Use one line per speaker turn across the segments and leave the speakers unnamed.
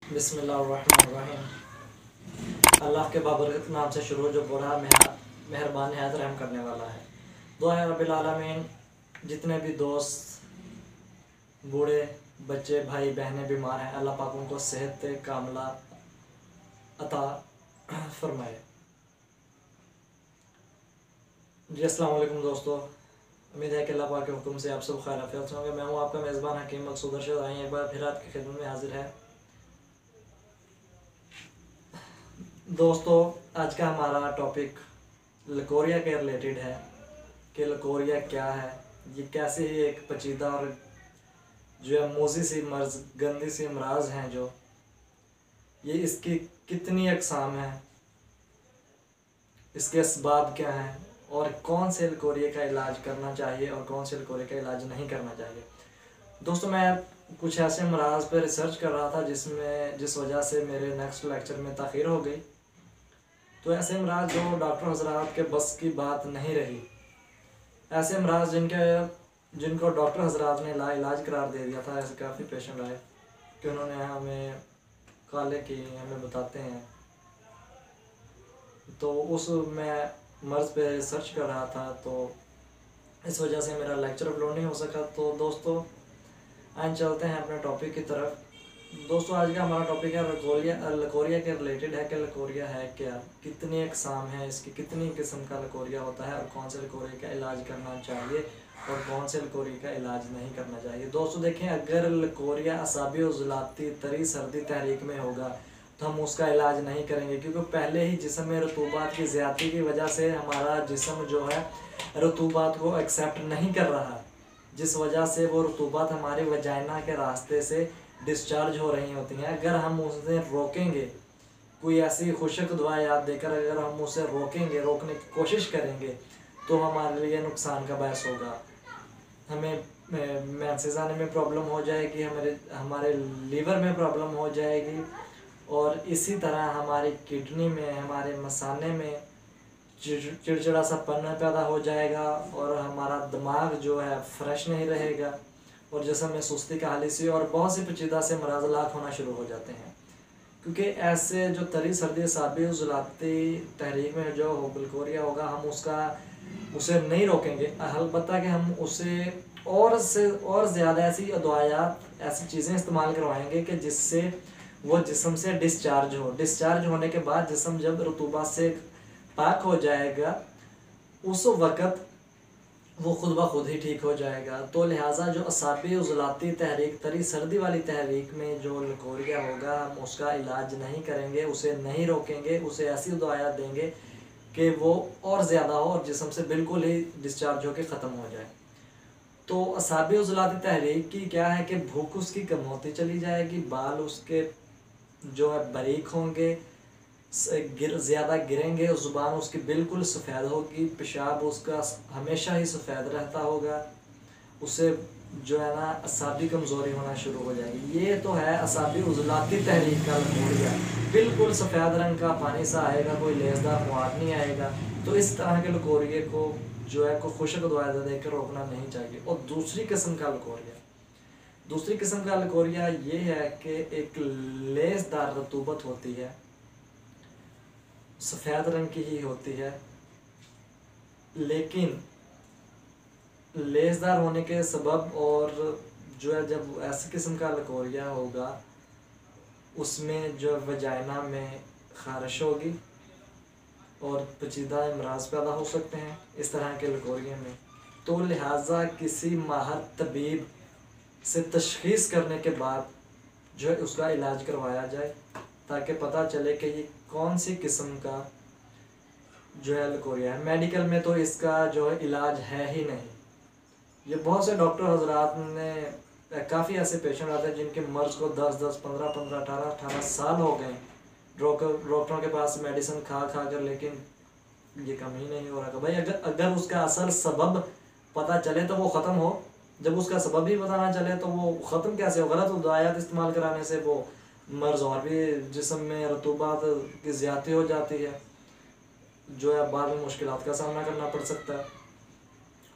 बिस्मिल्लाहिर्रहमानिर्रहीम। अल्लाह के बाबरकत नाम से शुरू जो बड़ा मेहरबान नहायत रहम करने वाला है। दुआ है रब्बिल आलमीन, जितने भी दोस्त बूढ़े बच्चे भाई बहनें बीमार हैं, अल्लाह पाक उनको सेहत कामला अता फरमाए। जी अस्सलाम वालेकुम दोस्तों, उम्मीद है कि अल्लाह पाक के हुक्म से आप सब खैर आफियत से होंगे। मैं हूँ आपका मेज़बान हकीम मकसूद अरशद। आई एक बार फिर आपकी खिदमत में हाजिर है। दोस्तों, आज का हमारा टॉपिक लकोरिया के रिलेटेड है कि लकोरिया क्या है, ये कैसे ही एक पेचीदा और जो है मोजी सी मर्ज गंदी सी अमराज हैं, जो ये इसकी कितनी अकसाम हैं, इसके असबाब क्या हैं और कौन से लकोरिया का इलाज करना चाहिए और कौन से लकोरिया का इलाज नहीं करना चाहिए। दोस्तों, मैं कुछ ऐसे अमराज पर रिसर्च कर रहा था जिस वजह से मेरे नेक्स्ट लेक्चर में ताख़ीर हो गई। तो ऐसे अमराज जो डॉक्टर हजरात के बस की बात नहीं रही, ऐसे अमराज जिनको डॉक्टर हजरात ने लाइलाज करार दे दिया था। ऐसे काफ़ी पेशेंट आए कि उन्होंने हमें काले की हमें बताते हैं। तो उस मैं मर्ज़ पे रिसर्च कर रहा था, तो इस वजह से मेरा लेक्चर अपलोड नहीं हो सका। तो दोस्तों, आज चलते हैं अपने टॉपिक की तरफ। दोस्तों, आज का हमारा टॉपिक है लकोरिया के रिलेटेड है कि लकोरिया है क्या, कितनी अकसाम है इसकी, कितनी किस्म का लकोरिया होता है और कौन से लकोरिया का इलाज करना चाहिए और कौन से लकोरिया का इलाज नहीं करना चाहिए। दोस्तों देखें, अगर लकोरिया असाबी उज़लाती तरी सर्दी तहरीक में होगा तो हम उसका इलाज नहीं करेंगे, क्योंकि पहले ही जिस्म में रतूबात की ज़्यादती की वजह से हमारा जिस्म जो है रतूबात को एक्सेप्ट नहीं कर रहा, जिस वजह से वो रतूबात हमारे वजाइना के रास्ते से डिस्चार्ज हो रही होती हैं। अगर हम उसे रोकेंगे, कोई ऐसी खुशक दवा याद देकर अगर हम उसे रोकने की कोशिश करेंगे तो हमारे लिए नुकसान का बायस होगा। हमें मेंसेस आने में प्रॉब्लम हो जाएगी, हमारे लीवर में प्रॉब्लम हो जाएगी और इसी तरह हमारी किडनी में, हमारे मसाने में चिड़चिड़ा सा पन पैदा हो जाएगा और हमारा दिमाग जो है फ्रेश नहीं रहेगा और जिसम में सुस्ती का हालिसी और बहुत सी पेचीदा से मराज लाक होना शुरू हो जाते हैं। क्योंकि ऐसे जो तरी सर्दी साबी उज़लाती तहरीक में जो लकोरिया होगा, हम उसे नहीं रोकेंगे, अलबत्ता कि हम उसे और ज़्यादा ऐसी दवायात, ऐसी चीज़ें इस्तेमाल करवाएंगे कि जिससे वो जिस्म से डिस्चार्ज होने के बाद जिस्म जब रतूबत से पाक हो जाएगा, उस वक़्त वो खुद ब खुद ही ठीक हो जाएगा। तो लिहाजा जो असाबी उज़लाती तहरीक तरी सर्दी वाली तहरीक में जो लकोरिया होगा, हम उसका इलाज नहीं करेंगे, उसे नहीं रोकेंगे, उसे ऐसी दवाइयाँ देंगे कि वो और ज़्यादा हो और जिस्म से बिल्कुल ही डिस्चार्ज होकर ख़त्म हो जाए। तो असाबी उज़लाती तहरीक की क्या है कि भूख उसकी कम होती चली जाएगी, बाल उसके जो है बारीक होंगे, ज़्यादा गिरेंगे, ज़ुबान उसकी बिल्कुल सफ़ेद होगी, पेशाब उसका हमेशा ही सफ़ेद रहता होगा, उसे जो है ना असाबी कमज़ोरी होना शुरू हो जाएगी। ये तो है असाबी उज़लाती तहरीक का लकोरिया, बिल्कुल सफ़ेद रंग का पानी सा आएगा, कोई लेसदार मवाद नहीं आएगा। तो इस तरह के लकोरिए को जो है को खुशक दवा देकर रोकना नहीं चाहिए। और दूसरी किस्म का लकोरिया ये है कि एक लेसदार रतूबत होती है, सफ़ेद रंग की ही होती है, लेकिन लेसदार होने के सबब और जो है जब ऐसी किस्म का लकोरिया होगा उसमें जो वजाइना में खारिश होगी और पेचीदा अमराज पैदा हो सकते हैं इस तरह के लकोरिया में। तो लिहाजा किसी माहिर तबीब से तशख़ीस करने के बाद जो है उसका इलाज करवाया जाए, ताकि पता चले कि ये कौन सी किस्म का जो है लकोरिया है। मेडिकल में तो इसका जो है इलाज है ही नहीं। ये बहुत से डॉक्टर हजरात ने काफ़ी ऐसे पेशेंट आते हैं जिनके मर्ज़ को 10-10, 15-15, 18-18 साल हो गए डॉक्टरों के पास मेडिसिन खा कर, लेकिन ये कम ही नहीं हो रहा। भाई अगर उसका असल सबब पता चले तो वो ख़त्म हो, जब उसका सबब ही पता ना चले तो वो ख़त्म कैसे हो। गलत दवाइयात इस्तेमाल कराने से वो मर्ज़ और भी जिस्म में रतूबात की ज़्यादती हो जाती है, जो है बाद में मुश्किलात का सामना करना पड़ सकता है।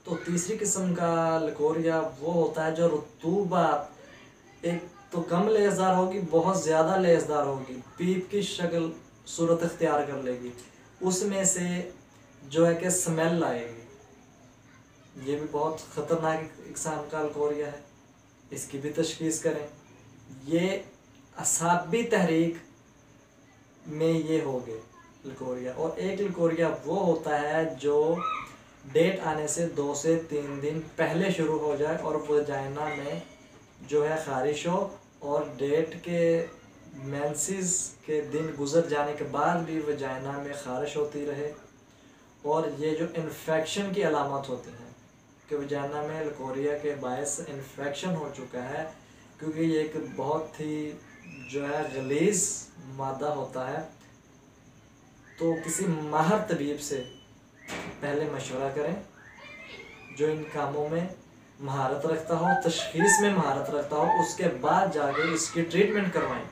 तो तीसरी किस्म का लकोरिया वो होता है जो रतूबात एक तो कम लेसदार होगी, बहुत ज़्यादा लेसदार होगी, पीप की शक्ल सूरत इख्तियार कर लेगी, उसमें से जो है कि स्मेल आएगी। ये भी बहुत ख़तरनाक इकसाम का लकोरिया है, इसकी भी तशख़ीस करें। ये असाबी तहरीक में ये हो गए लकोरिया। और एक लकोरिया वो होता है जो डेट आने से 2 से 3 दिन पहले शुरू हो जाए और वजाइना में जो है ख़ारिश हो, और डेट के मेंसेस के दिन गुजर जाने के बाद भी वजाइना में ख़ारिश होती रहे। और ये जो इन्फेक्शन की अलामत होती हैं कि वजाइना में लकोरिया के बायस इन्फेक्शन हो चुका है, क्योंकि ये एक बहुत ही जो है गलीज़ मादा होता है। तो किसी माहिर तबीब से पहले मशवरा करें जो इन कामों में महारत रखता हो, तशख़ीस में महारत रखता हो, उसके बाद जाके इसकी ट्रीटमेंट करवाएं।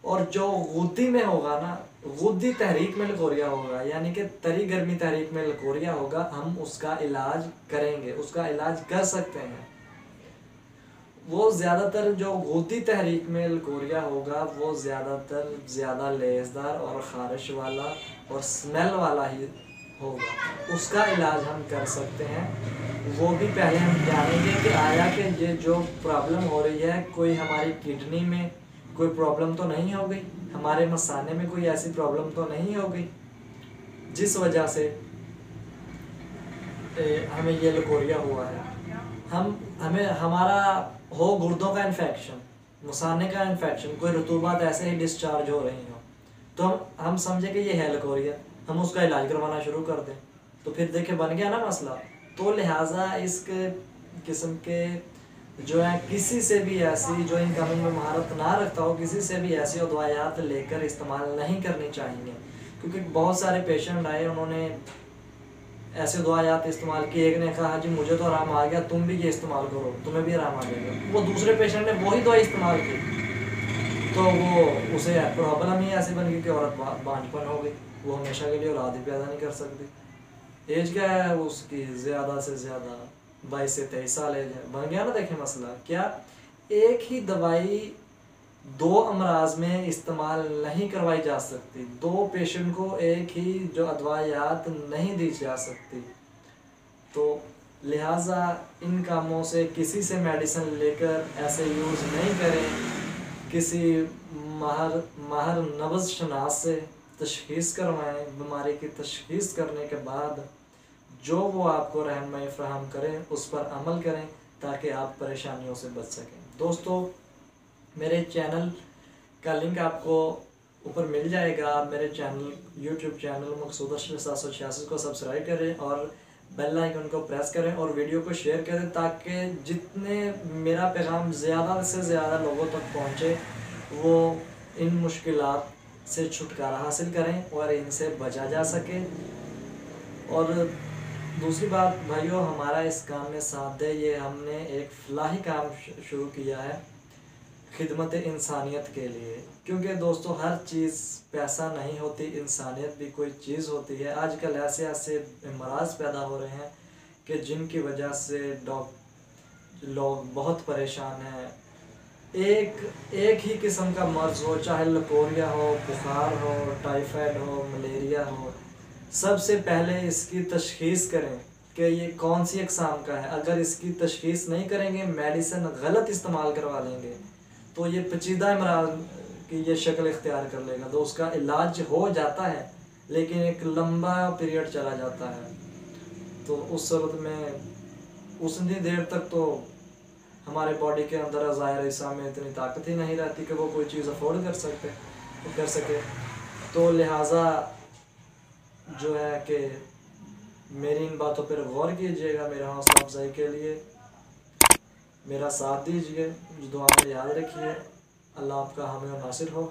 और जो गुद्दी में होगा ना, गुद्दी तहरीक में लकोरिया होगा, यानी कि तरी गर्मी तहरीक में लकोरिया होगा, हम उसका इलाज करेंगे, उसका इलाज कर सकते हैं। वो ज़्यादातर जो गुद्दी तहरीक में लकोरिया होगा वो ज़्यादातर ज़्यादा लेसदार और ख़ारिश वाला और स्मेल वाला ही होगा, उसका इलाज हम कर सकते हैं। वो भी पहले हम जानेंगे कि आया कि ये जो प्रॉब्लम हो रही है कोई हमारी किडनी में कोई प्रॉब्लम तो नहीं हो गई, हमारे मसाने में कोई ऐसी प्रॉब्लम तो नहीं हो गई जिस वजह से हमें ये लकोरिया हुआ है। हमें हमारा हो गुर्दों का इन्फेक्शन, मसाने का इन्फेक्शन, कोई रतूबात ऐसे ही डिस्चार्ज हो रही हो, तो हम समझे कि ये है लकोरिया, हम उसका इलाज करवाना शुरू कर दें, तो फिर देखिए बन गया ना मसला। तो लिहाजा इस किस्म के जो है किसी से भी ऐसी जो इन कामों में महारत ना रखता हो, किसी से भी ऐसी दवाइयात लेकर इस्तेमाल नहीं करनी चाहिए। क्योंकि बहुत सारे पेशेंट आए, उन्होंने ऐसे दवाइयात इस्तेमाल की, एक ने कहा जी मुझे तो आराम आ गया, तुम भी ये इस्तेमाल करो, तुम्हें भी आराम आ जाएगा। वो दूसरे पेशेंट ने वही दवाई इस्तेमाल की, तो वो उसे प्रॉब्लम ही ऐसी बन गई कि औरत बांझपन हो गई, वो हमेशा के लिए औलाद ही पैदा नहीं कर सकती। एज क्या है उसकी, ज़्यादा से ज़्यादा 22 से 23 साल एज है। बन गया ना, देखें मसला क्या। एक ही दवाई 2 अमराज में इस्तेमाल नहीं करवाई जा सकती, 2 पेशेंट को एक ही जो अदवायात नहीं दी जा सकती। तो लिहाजा इन कामों से किसी से मेडिसिन लेकर ऐसे यूज़ नहीं करें। किसी माहिर नब्ज़ शनास से तशख़ीस करवाएं, बीमारी की तशख़ीस करने के बाद जो वो आपको रहनुमाई फ़राहम करें उस पर अमल करें ताकि आप परेशानियों से बच सकें। दोस्तों, मेरे चैनल का लिंक आपको ऊपर मिल जाएगा। आप मेरे चैनल यूट्यूब चैनल मकसूद अशरफ 786 को सब्सक्राइब करें और बेल आइकन को प्रेस करें और वीडियो को शेयर करें ताकि जितने मेरा पैगाम ज़्यादा से ज़्यादा लोगों तक पहुँचे, वो इन मुश्किलात से छुटकारा हासिल करें और इनसे बचा जा सके। और दूसरी बात भाइयों, हमारा इस काम में साथ दे, ये हमने एक फलाही काम शुरू किया है खिदमत इंसानियत के लिए। क्योंकि दोस्तों हर चीज़ पैसा नहीं होती, इंसानियत भी कोई चीज़ होती है। आजकल ऐसे ऐसे मराज पैदा हो रहे हैं कि जिनकी वजह से लोग बहुत परेशान हैं। एक ही किस्म का मर्ज़ हो, चाहे लकोरिया हो, बुखार हो, टाइफाइड हो, मलेरिया हो, सबसे पहले इसकी तशख़ीस करें कि ये कौन सी अक़साम का है। अगर इसकी तशख़ीस नहीं करेंगे, मेडिसिन गलत इस्तेमाल करवा लेंगे, तो ये पेचीदा इमराज की ये शक्ल इख्तियार कर लेगा। तो उसका इलाज हो जाता है लेकिन एक लंबा पीरियड चला जाता है। तो उस सूरत में उतनी देर तक तो हमारे बॉडी के अंदर अज़ायर अज़ा में इतनी ताकत ही नहीं रहती कि वो कोई चीज़ अफोर्ड कर सके। तो लिहाजा जो है कि मेरी इन बातों पर गौर कीजिएगा, मेरा हौसला अफजाई के लिए मेरा साथ दीजिए, दुआ में याद रखिए। अल्लाह आपका हामी और नासिर हो।